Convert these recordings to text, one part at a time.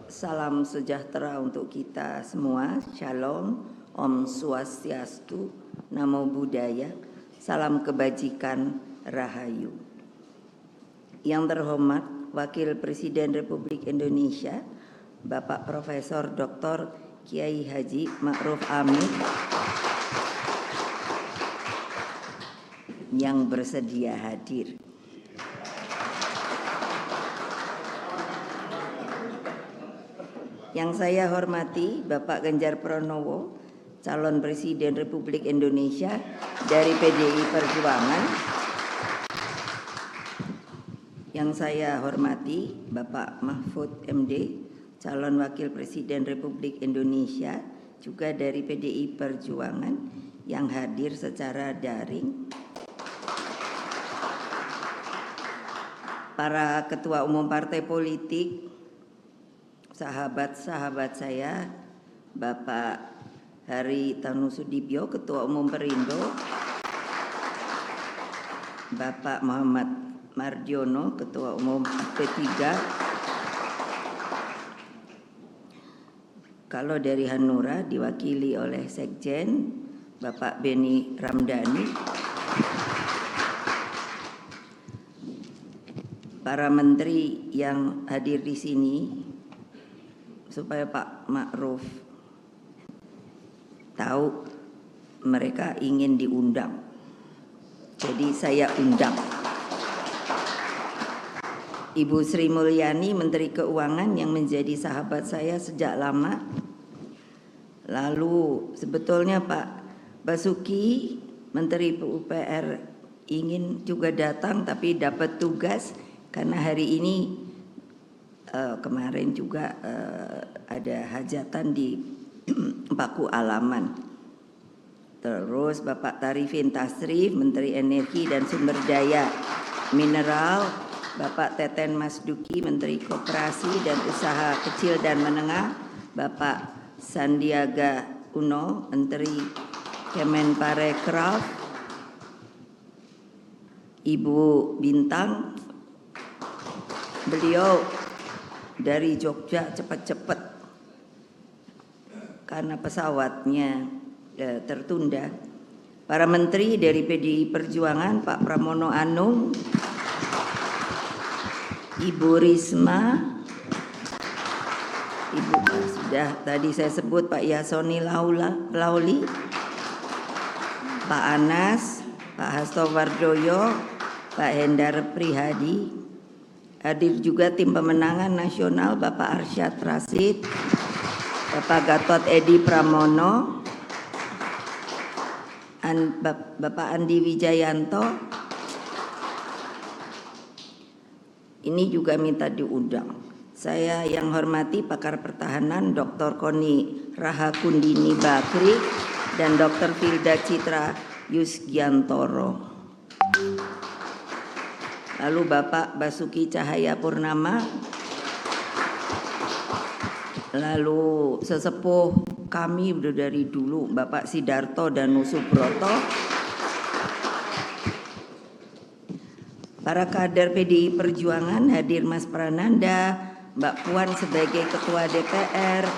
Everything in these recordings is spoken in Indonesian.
Salam sejahtera untuk kita semua. Shalom, Om Swastiastu, Namo Buddhaya, salam kebajikan, Rahayu. Yang terhormat Wakil Presiden Republik Indonesia, Bapak Profesor Dr. Kiai Haji Ma'ruf Amin yang bersedia hadir. Yang saya hormati Bapak Ganjar Pranowo, calon Presiden Republik Indonesia dari PDI Perjuangan. Yang saya hormati Bapak Mahfud MD, calon Wakil Presiden Republik Indonesia juga dari PDI Perjuangan yang hadir secara daring. Para ketua umum partai politik, sahabat-sahabat saya, Bapak Hari Tanu Sudibyo, Ketua Umum Perindo, Bapak Muhammad Mardiono, Ketua Umum P3. Kalau dari Hanura diwakili oleh Sekjen, Bapak Beni Ramdhani. Para menteri yang hadir di sini, supaya Pak Ma'ruf tahu mereka ingin diundang. Jadi saya undang. Ibu Sri Mulyani, Menteri Keuangan yang menjadi sahabat saya sejak lama. Lalu sebetulnya Pak Basuki, Menteri PUPR ingin juga datang tapi dapat tugas karena hari ini kemarin juga ada hajatan di Paku Alaman. Terus Bapak Tarifin Tasrif, Menteri Energi dan Sumber Daya Mineral, Bapak Teten Masduki, Menteri Koperasi dan Usaha Kecil dan Menengah, Bapak Sandiaga Uno, Menteri Kemenparekraf, Ibu Bintang, beliau dari Jogja cepat-cepat karena pesawatnya tertunda. Para menteri dari PDI Perjuangan, Pak Pramono Anung, Ibu Risma, Ibu sudah tadi saya sebut, Pak Yasoni Lauli, Pak Anas, Pak Hasto Wardoyo, Pak Hendar Prihadi. Hadir juga tim pemenangan nasional Bapak Arsyad Rashid, Bapak Gatot Edi Pramono, Bapak Andi Wijayanto. Ini juga minta diundang. Saya yang hormati pakar pertahanan Dr. Koni Rahakundini Bakri dan Dr. Filda Citra Yusgiantoro. Lalu Bapak Basuki Cahayapurnama, lalu sesepuh kami dari dulu Bapak Sidarto Danusubroto, para kader PDI Perjuangan hadir Mas Prananda, Mbak Puan sebagai Ketua DPR,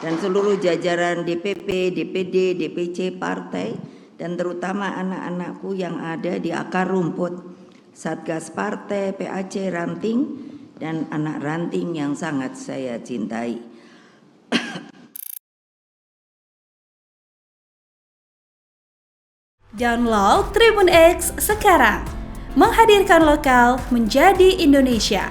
dan seluruh jajaran DPP, DPD, DPC partai, dan terutama anak-anakku yang ada di akar rumput, Satgas Partai, PAC Ranting, dan anak ranting yang sangat saya cintai. Download Tribun X sekarang, menghadirkan lokal menjadi Indonesia.